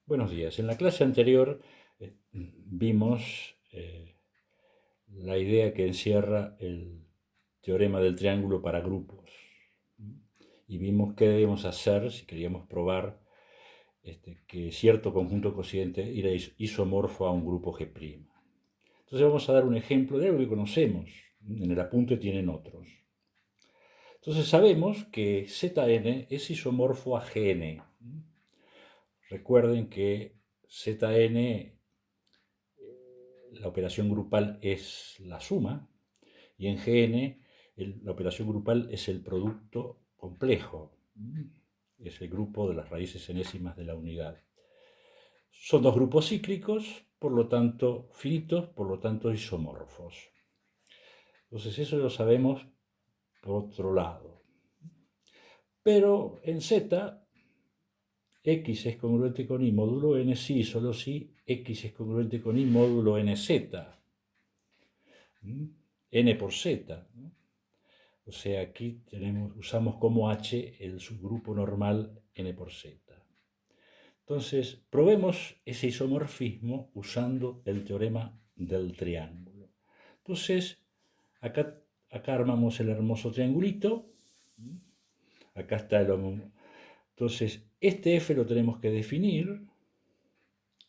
Buenos días. En la clase anterior vimos la idea que encierra el teorema del triángulo para grupos. Y vimos qué debemos hacer si queríamos probar que cierto conjunto cociente era isomorfo a un grupo G'. Entonces vamos a dar un ejemplo de algo que conocemos. En el apunte tienen otros. Entonces sabemos que Zn es isomorfo a Gn. Recuerden que Zn, la operación grupal es la suma, y en Gn la operación grupal es el producto complejo, es el grupo de las raíces enésimas de la unidad. Son dos grupos cíclicos, por lo tanto finitos, por lo tanto isomorfos. Entonces eso lo sabemos por otro lado. Pero en Z, X es congruente con Y módulo N, sí, solo si X es congruente con Y módulo NZ. N por Z. O sea, aquí usamos como H el subgrupo normal N por Z. Entonces, probemos ese isomorfismo usando el teorema del triángulo. Entonces, acá armamos el hermoso triangulito. Acá está el... Entonces, este F lo tenemos que definir.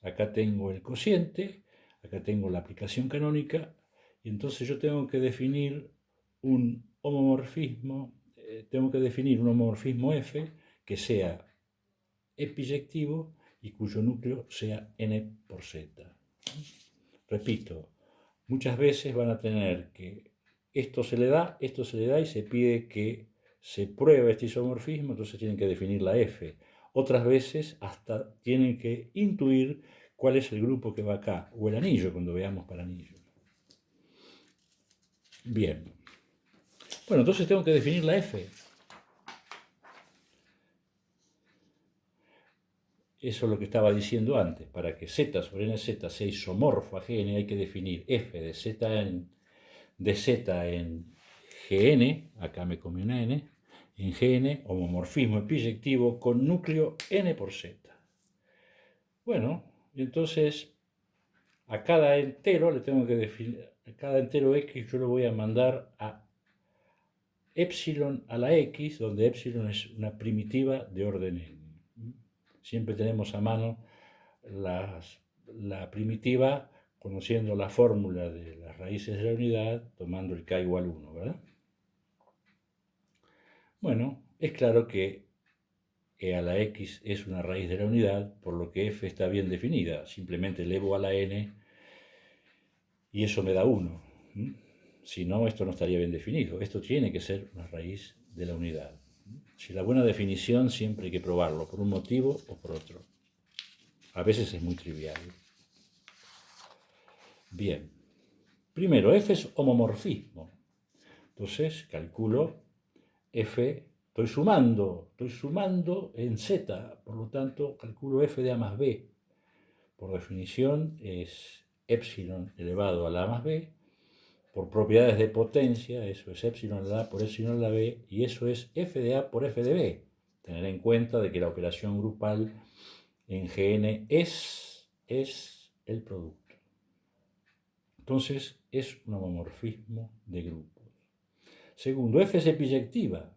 Acá tengo el cociente, acá tengo la aplicación canónica, y entonces yo tengo que definir un homomorfismo, F que sea epiyectivo y cuyo núcleo sea n por z. Repito, muchas veces van a tener que esto se le da y se pide que se pruebe este isomorfismo, entonces tienen que definir la F. Otras veces hasta tienen que intuir cuál es el grupo que va acá, o el anillo cuando veamos para anillo. Bien. Bueno, entonces tengo que definir la F. Eso es lo que estaba diciendo antes. Para que Z sobre NZ sea isomorfo a Gn hay que definir F de Z en Gn, acá me comí una N, en Gn, homomorfismo epiyectivo con núcleo N por Z. Bueno, entonces a cada entero le tengo que definir, a cada entero X yo lo voy a mandar a epsilon a la X, donde epsilon es una primitiva de orden N. Siempre tenemos a mano la primitiva conociendo la fórmula de las raíces de la unidad, tomando el k igual 1, ¿verdad? Bueno, es claro que e a la x es una raíz de la unidad, por lo que f está bien definida. Simplemente elevo a la n y eso me da 1. Si no, esto no estaría bien definido. Esto tiene que ser una raíz de la unidad. Si la buena definición siempre hay que probarlo, por un motivo o por otro. A veces es muy trivial. Bien. Primero, f es homomorfismo. Entonces, calculo f, estoy sumando en z, por lo tanto, calculo f de a más b. Por definición, es epsilon elevado a la a más b. Por propiedades de potencia, eso es epsilon a la a por epsilon a la b, y eso es f de a por f de b. Tener en cuenta de que la operación grupal en Gn es el producto. Entonces, es un homomorfismo de grupos. Segundo, f es epiyectiva.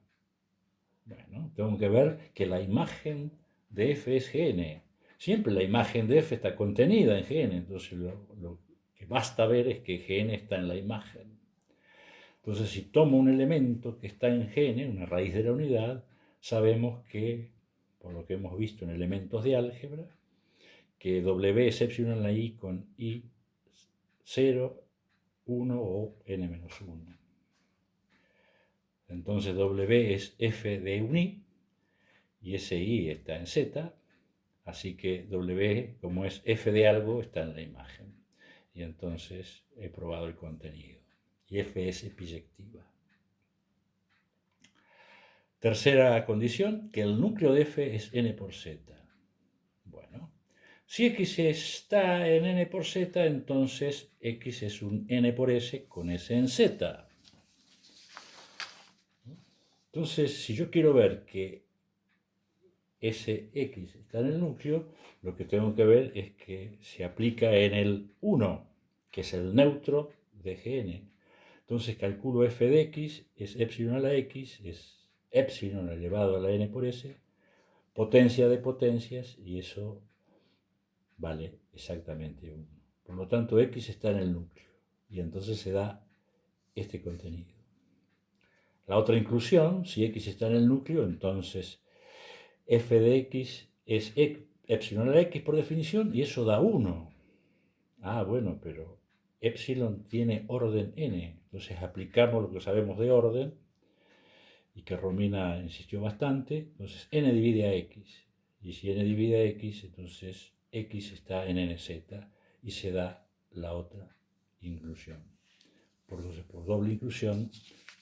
Bueno, tengo que ver que la imagen de f es Gn. Siempre la imagen de f está contenida en Gn, entonces lo que basta ver es que Gn está en la imagen. Entonces, si tomo un elemento que está en Gn, una raíz de la unidad, sabemos que, por lo que hemos visto en elementos de álgebra, que W es epsilon en la I con I 0, 1 o n-1. Entonces W es f de un I, y ese I está en Z, así que W, como es f de algo, está en la imagen. Y entonces he probado el contenido. Y f es epiyectiva. Tercera condición, que el núcleo de f es n por z. Bueno, si x está en n por z, entonces x es un n por s con s en z. Entonces, si yo quiero ver que Sx está en el núcleo, lo que tengo que ver es que se aplica en el 1, que es el neutro de Gn. Entonces calculo f de x, es epsilon a la x, es epsilon elevado a la n por s, potencia de potencias, y eso vale exactamente 1. Por lo tanto, x está en el núcleo, y entonces se da este contenido. La otra inclusión, si x está en el núcleo, entonces f de x es epsilon a la x por definición, y eso da 1. Ah, bueno, pero epsilon tiene orden n, entonces aplicamos lo que sabemos de orden, y que Romina insistió bastante, entonces n divide a x, y si n divide a x, entonces x está en nz, y se da la otra inclusión. Entonces, por doble inclusión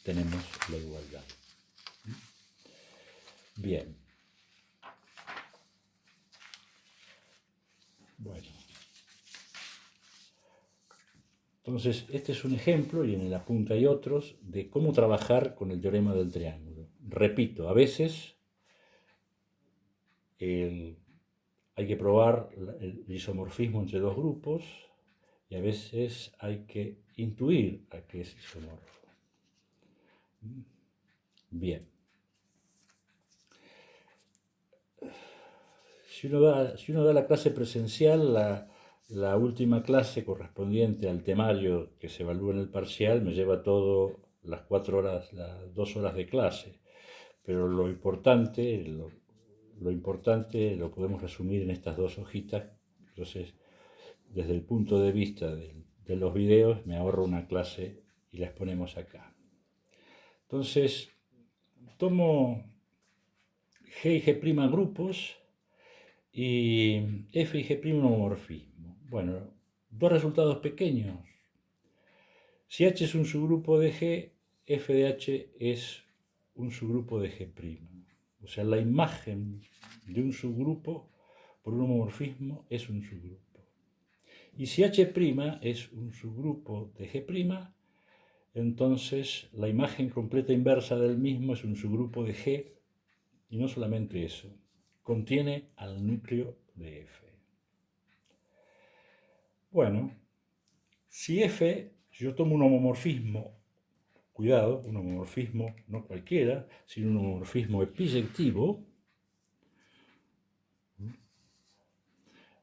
tenemos la igualdad. Bien. Bueno. Entonces, este es un ejemplo, y en la punta hay otros, de cómo trabajar con el teorema del triángulo. Repito, a veces hay que probar el isomorfismo entre dos grupos, y a veces hay que intuir a qué es isomorfo. Bien. Si uno da la clase presencial, la última clase correspondiente al temario que se evalúa en el parcial me lleva todo las 4 horas, las 2 horas de clase. Pero lo importante lo podemos resumir en estas dos hojitas. Entonces, desde el punto de vista de los videos, me ahorro una clase y las ponemos acá. Entonces, tomo G y G' grupos y F y G' un homomorfismo. Bueno, dos resultados pequeños. Si H es un subgrupo de G, F de H es un subgrupo de G'. O sea, la imagen de un subgrupo por un homomorfismo es un subgrupo. Y si H' es un subgrupo de G', entonces la imagen completa inversa del mismo es un subgrupo de G, y no solamente eso, contiene al núcleo de F. Bueno, si F, yo tomo un homomorfismo, cuidado, un homomorfismo no cualquiera, sino un homomorfismo epiyectivo,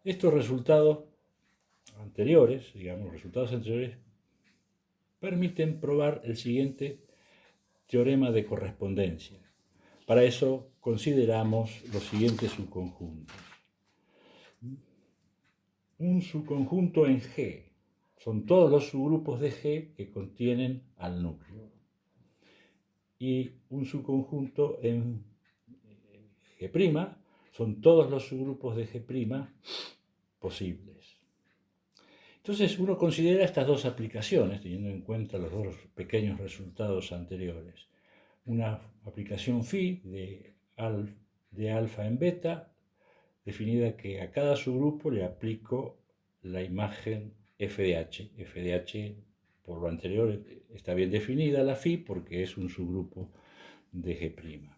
estos resultados anteriores, permiten probar el siguiente teorema de correspondencia. Para eso consideramos los siguientes subconjuntos. Un subconjunto en G. Son todos los subgrupos de G que contienen al núcleo. Y un subconjunto en G'. Son todos los subgrupos de G' posibles. Entonces uno considera estas dos aplicaciones, teniendo en cuenta los dos pequeños resultados anteriores. Una aplicación phi de alfa en beta, definida que a cada subgrupo le aplico la imagen f de h. F de h, por lo anterior, está bien definida la phi porque es un subgrupo de G'.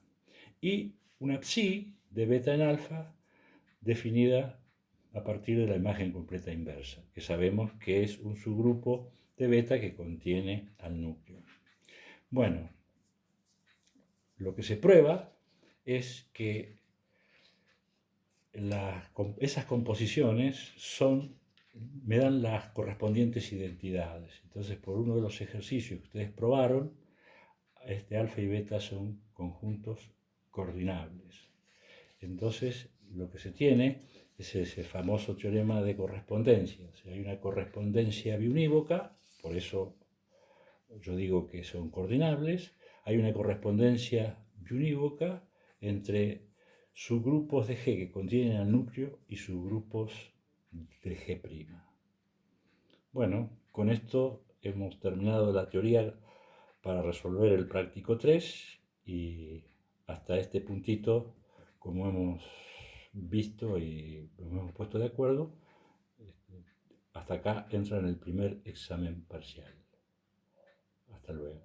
Y una psi de beta en alfa, definida a partir de la imagen completa inversa, que sabemos que es un subgrupo de beta que contiene al núcleo. Bueno, lo que se prueba es que esas composiciones me dan las correspondientes identidades. Entonces, por uno de los ejercicios que ustedes probaron, alfa y beta son conjuntos coordinables. Entonces, lo que se tiene es ese famoso teorema de correspondencia. O sea, hay una correspondencia biunívoca, por eso yo digo que son coordinables. Hay una correspondencia biunívoca entre subgrupos de G que contienen al núcleo y subgrupos de G'. Bueno, con esto hemos terminado la teoría para resolver el práctico 3, y hasta este puntito, como hemos visto y nos hemos puesto de acuerdo, hasta acá entra en el primer examen parcial. Hasta luego.